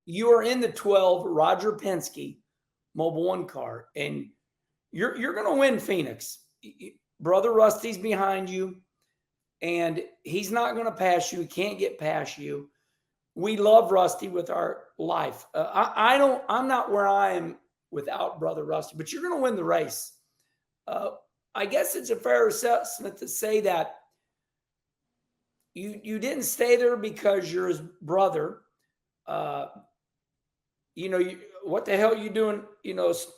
you are in the 12 Roger Penske Mobile One car, and you're going to win Phoenix. Brother Rusty's behind you, and he's not going to pass you. He can't get past you. We love Rusty with our life. I'm not where I am without Brother Rusty, but you're going to win the race. I guess it's a fair assessment to say that you didn't stay there because you're his brother. What the hell are you doing,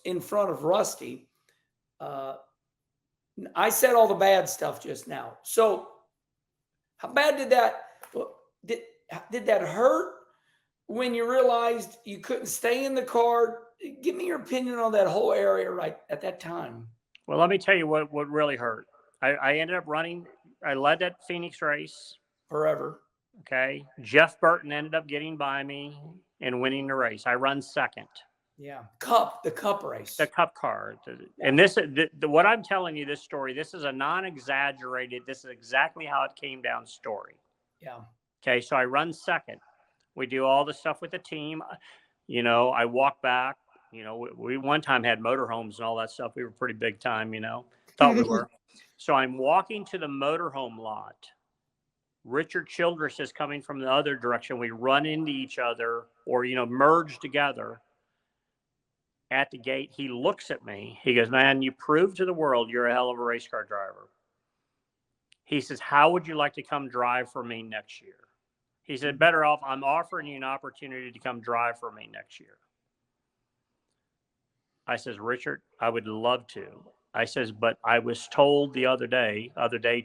in front of Rusty? I said all the bad stuff just now. So how bad did that hurt when you realized you couldn't stay in the car? Give me your opinion on that whole area right at that time. Well, let me tell you what really hurt. I ended up running. I led that Phoenix race. Forever. Okay. Jeff Burton ended up getting by me and winning the race. I run second. Yeah. The cup race. The cup car. And this, what I'm telling you, this story, this is a non-exaggerated, this is exactly how it came down story. Yeah. Okay. So I run second. We do all the stuff with the team. I walk back. We one time had motorhomes and all that stuff. We were pretty big time, thought we were. So I'm walking to the motorhome lot. Richard Childress is coming from the other direction. We run into each other or, merge together at the gate. He looks at me. He goes, man, you proved to the world you're a hell of a race car driver. He says, how would you like to come drive for me next year? He said, better off, I'm offering you an opportunity to come drive for me next year. I says, Richard, I would love to. I says, but I was told the other day,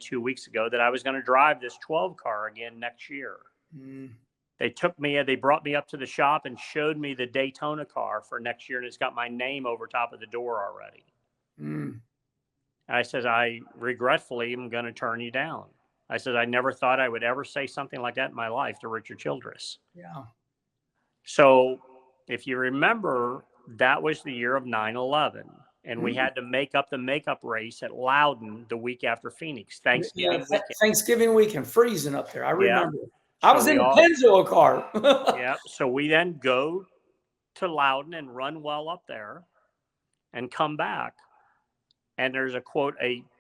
2 weeks ago, that I was going to drive this 12 car again next year. Mm. They brought me up to the shop and showed me the Daytona car for next year. And it's got my name over top of the door already. Mm. I says, I regretfully am going to turn you down. I said, I never thought I would ever say something like that in my life to Richard Childress. Yeah. So if you remember, that was the year of 9/11. And we had to make up the makeup race at Loudon the week after Phoenix, Thanksgiving weekend. Thanksgiving weekend, freezing up there. I remember. Yeah. I was in the Penske car. Yeah. So we then go to Loudon and run well up there and come back. And there's a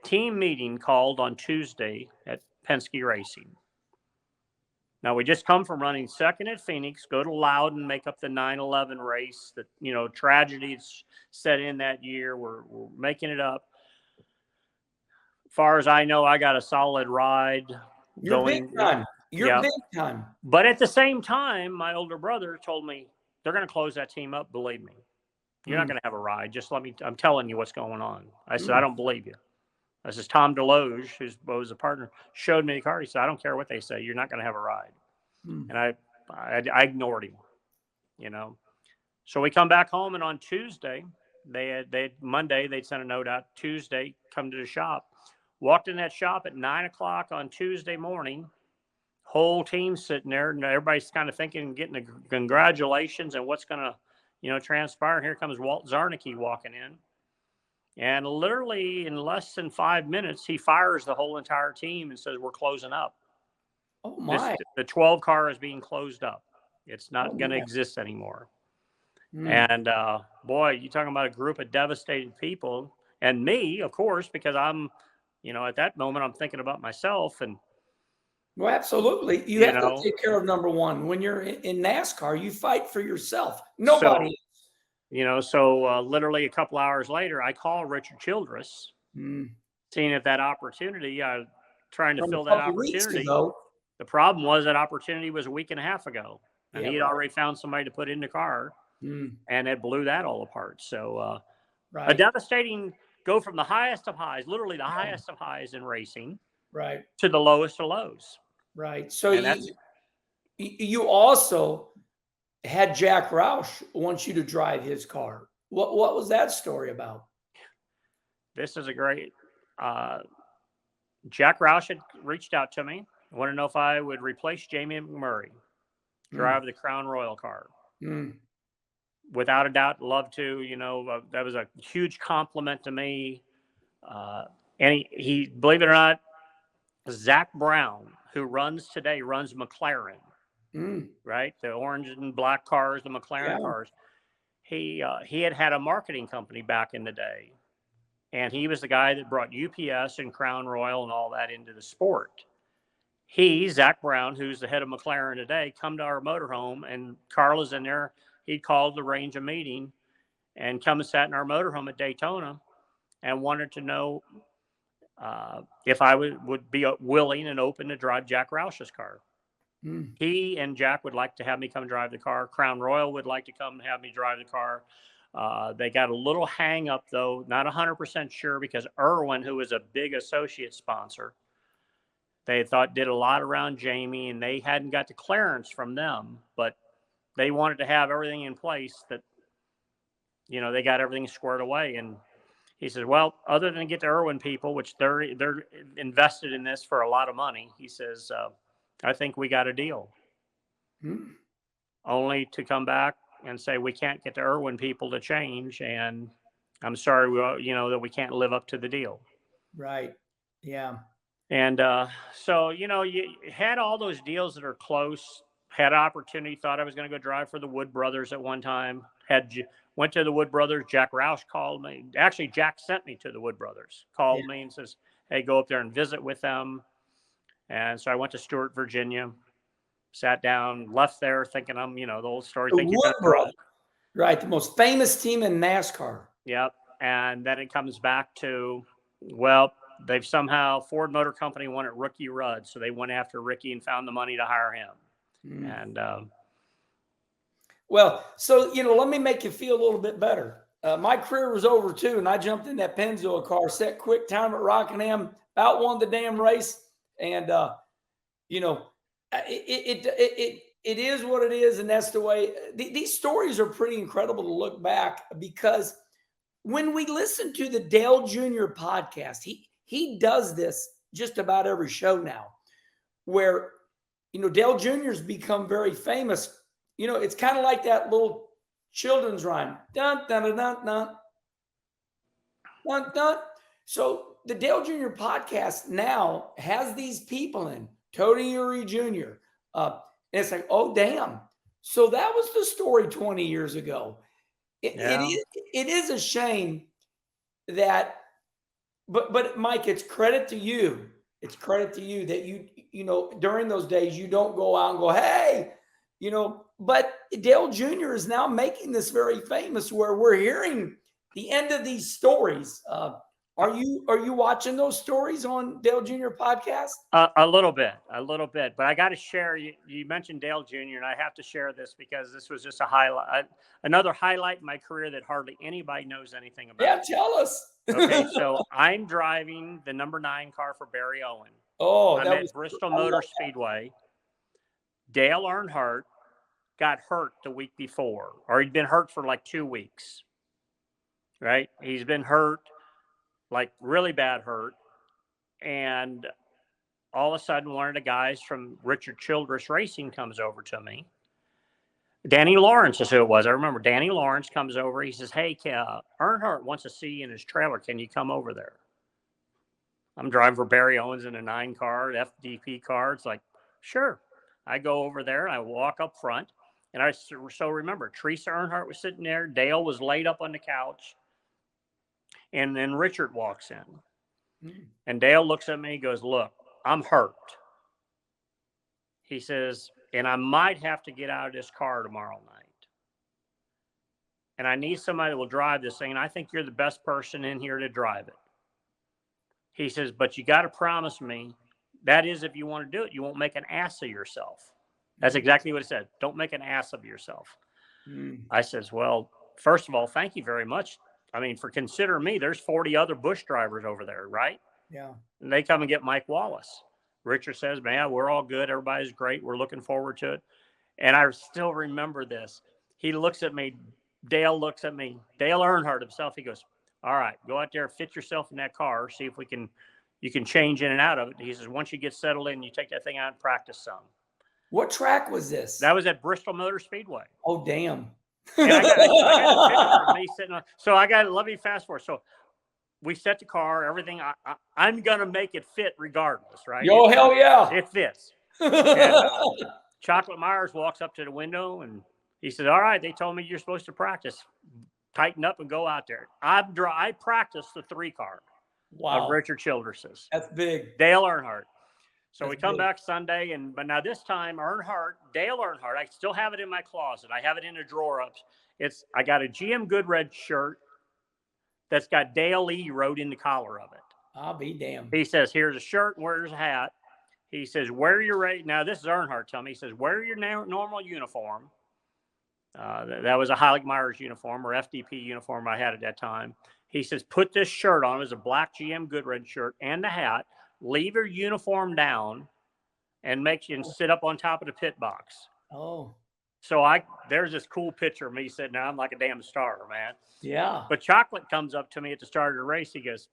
team meeting called on Tuesday at Penske Racing. Now, we just come from running second at Phoenix, go to Loudon, make up the 9/11 race that, tragedies set in that year. We're making it up. As far as I know, I got a solid ride. You're big time. You're big time. But at the same time, my older brother told me, they're going to close that team up, believe me. You're not going to have a ride. Just I'm telling you what's going on. I said, I don't believe you. I says, Tom DeLoge, who was a partner, showed me the car. He said, I don't care what they say. You're not going to have a ride. And I ignored him, So we come back home, and on Tuesday, Monday, they'd sent a note out. Tuesday, come to the shop. Walked in that shop at 9 o'clock on Tuesday morning. Whole team sitting there, and everybody's kind of thinking, getting the congratulations and what's going to, transpire. And here comes Walt Zarnicki walking in. And literally in less than 5 minutes, he fires the whole entire team and says, we're closing up. Oh, my. The 12 car is being closed up. It's not going to exist anymore. And, boy, you're talking about a group of devastated people. And me, of course, because I'm, at that moment, I'm thinking about myself. And well, absolutely. You have to take care of number one. When you're in NASCAR, you fight for yourself. Nobody. So literally a couple hours later, I call Richard Childress, seeing if that opportunity, trying to fill that opportunity. The problem was that opportunity was a week and a half ago, and he had already found somebody to put in the car, and it blew that all apart. So a devastating go from the highest of highs, literally the highest of highs in racing, to the lowest of lows. Right. So you also had Jack Roush wants you to drive his car. What was that story about? This is a great. Jack Roush had reached out to me. I want to know if I would replace Jamie McMurray, drive the Crown Royal car. Without a doubt, love to. That was a huge compliment to me. And he, believe it or not, Zach Brown, who runs McLaren. right? The orange and black cars, the McLaren cars. He had a marketing company back in the day, and he was the guy that brought UPS and Crown Royal and all that into the sport. Zach Brown, who's the head of McLaren today, come to our motorhome, and Carla's in there. He called to arrange a meeting and come and sat in our motorhome at Daytona and wanted to know if I would be willing and open to drive Jack Roush's car. He and Jack would like to have me come drive the car. Crown Royal would like to come and have me drive the car. They got a little hang up, though, not 100% sure, because Irwin, who was a big associate sponsor, they thought did a lot around Jamie, and they hadn't got the clearance from them, but they wanted to have everything in place that, they got everything squared away. And he says, well, other than get the Irwin people, which they're invested in this for a lot of money, he says, I think we got a deal. Only to come back and say, we can't get the Irwin people to change. And I'm sorry, that we can't live up to the deal. Right. Yeah. And so, you had all those deals that are close, had opportunity, thought I was going to go drive for the Wood Brothers at one time, went to the Wood Brothers. Jack Roush called me. Actually, Jack sent me to the Wood Brothers, called me and says, hey, go up there and visit with them. And so I went to Stewart, Virginia, sat down, left there thinking I'm, the old story. The Wood Brothers. Right. The most famous team in NASCAR. Yep. And then it comes back to, well, they've somehow, Ford Motor Company wanted Ricky Rudd. So they went after Ricky and found the money to hire him. And, well, so, let me make you feel a little bit better. My career was over too. And I jumped in that Pennzoil car, set quick time at Rockingham, outwon the damn race. And, it is what it is. And that's the way these stories are pretty incredible to look back, because when we listen to the Dale Jr. podcast, he does this just about every show now, where, Dale Jr.'s become very famous. It's kind of like that little children's rhyme. Dun, dun, dun, dun, dun. Dun, dun. So the Dale Jr. podcast now has these people in, Tony Uri Jr. And it's like, oh, damn. So that was the story 20 years ago. It is a shame that, but Mike, it's credit to you. It's credit to you that during those days, you don't go out and go, hey, but Dale Jr. is now making this very famous, where we're hearing the end of these stories. Are you watching those stories on Dale Jr. podcast? A little bit, but I got to share. You mentioned Dale Jr. and I have to share this because this was just a highlight, another highlight in my career that hardly anybody knows anything about. Yeah, tell us. Okay, so I'm driving the number 9 car for Barry Owen. Oh, I'm at Bristol Motor Speedway. Dale Earnhardt got hurt the week before, or he'd been hurt for like 2 weeks. Right? He's been hurt. Like really bad hurt. And all of a sudden, one of the guys from Richard Childress Racing comes over to me. Danny Lawrence is who it was. I remember Danny Lawrence comes over. He says, hey, Earnhardt wants to see you in his trailer. Can you come over there? I'm driving for Barry Owens in a 9 car, FDP car. It's like, sure. I go over there. I walk up front. And I so remember, Teresa Earnhardt was sitting there. Dale was laid up on the couch. And then Richard walks in. And Dale looks at me and goes, look, I'm hurt. He says, and I might have to get out of this car tomorrow night. And I need somebody that will drive this thing. And I think you're the best person in here to drive it. He says, but you got to promise me, that is, if you want to do it, you won't make an ass of yourself. That's exactly what he said. Don't make an ass of yourself. I says, well, first of all, thank you very much. I mean, for considering me, there's 40 other Busch drivers over there, right? Yeah. And they come and get Mike Wallace. Richard says, man, we're all good. Everybody's great. We're looking forward to it. And I still remember this. He looks at me. Dale looks at me. Dale Earnhardt himself. He goes, all right, go out there, fit yourself in that car, see if you can change in and out of it. He says, once you get settled in, you take that thing out and practice some. What track was this? That was at Bristol Motor Speedway. Oh, damn. And I got a picture of me sitting on. So let me fast forward. So we set the car, everything. I'm going to make it fit regardless, right? Oh, hell yeah. It fits. And, Chocolate Myers walks up to the window and he said, all right, they told me you're supposed to practice. Tighten up and go out there. I practiced the 3-car of Richard Childress's. That's big. Dale Earnhardt. So That's we come big. back Sunday, but now this time Dale Earnhardt, I still have it in my closet. I have it in a drawer up. I got a GM Goodred shirt that's got Dale E. wrote in the collar of it. I'll be damned. He says, here's a shirt and here's a hat. He says, wear your race. Now, this is Earnhardt telling me. He says, wear your normal uniform. That was a Heilig Myers uniform or FDP uniform I had at that time. He says, put this shirt on. It was a black GM Goodred shirt and the hat. Leave your uniform down and sit up on top of the pit box. Oh. So there's this cool picture of me sitting there. I'm like a damn star, man. Yeah. But Chocolate comes up to me at the start of the race. He goes,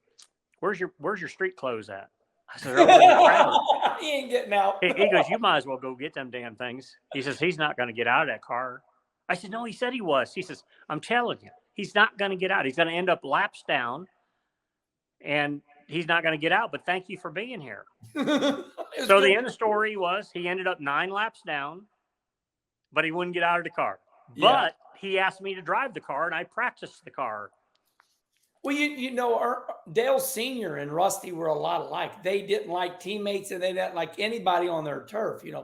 where's your street clothes at? I said, oh, he ain't getting out. He goes, you might as well go get them damn things. He says, he's not going to get out of that car. I said, no, he said he was. He says, I'm telling you, he's not going to get out. He's going to end up laps down, and he's not going to get out. But thank you for being here. So the end of the story was he ended up 9 laps down, but he wouldn't get out of the car. Yeah. But he asked me to drive the car, and I practiced the car. Well, Dale Sr. and Rusty were a lot alike. They didn't like teammates, and they didn't like anybody on their turf. We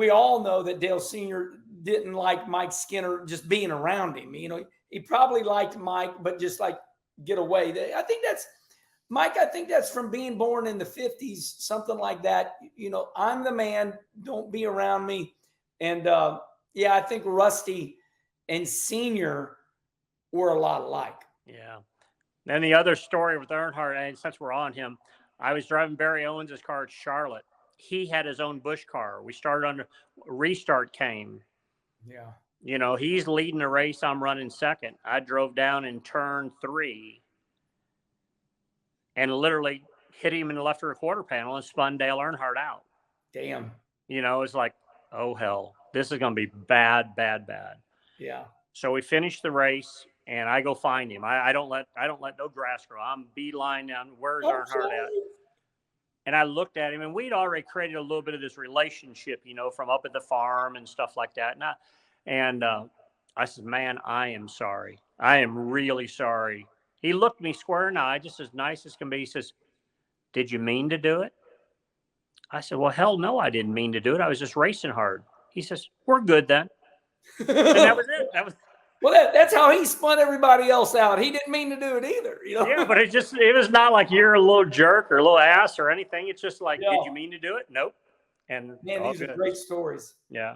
all know that Dale Sr. didn't like Mike Skinner just being around him. He probably liked Mike, but just like get away. I think that's from being born in the 50s, something like that. I'm the man, don't be around me. And I think Rusty and Senior were a lot alike. Yeah. Then the other story with Earnhardt, and since we're on him, I was driving Barry Owens' car at Charlotte. He had his own Busch car. We started on restart came. Yeah. He's leading the race. I'm running second. I drove down in turn 3 and literally hit him in the left rear quarter panel and spun Dale Earnhardt out. Damn. It's like, oh, hell, this is going to be bad, bad, bad. Yeah. So we finished the race, and I go find him. I don't let no grass grow. I'm beeline down. Where's Earnhardt at? And I looked at him, and we'd already created a little bit of this relationship, from up at the farm and stuff like that. And I said, man, I am sorry. I am really sorry. He looked me square in the eye, just as nice as can be. He says, did you mean to do it? I said, well, hell no, I didn't mean to do it. I was just racing hard. He says, we're good then. And that was it. Well, that's how he spun everybody else out. He didn't mean to do it either. Yeah, but it was not like you're a little jerk or a little ass or anything. It's just like, Yeah. Did you mean to do it? Nope. And man, these are great stories. Yeah.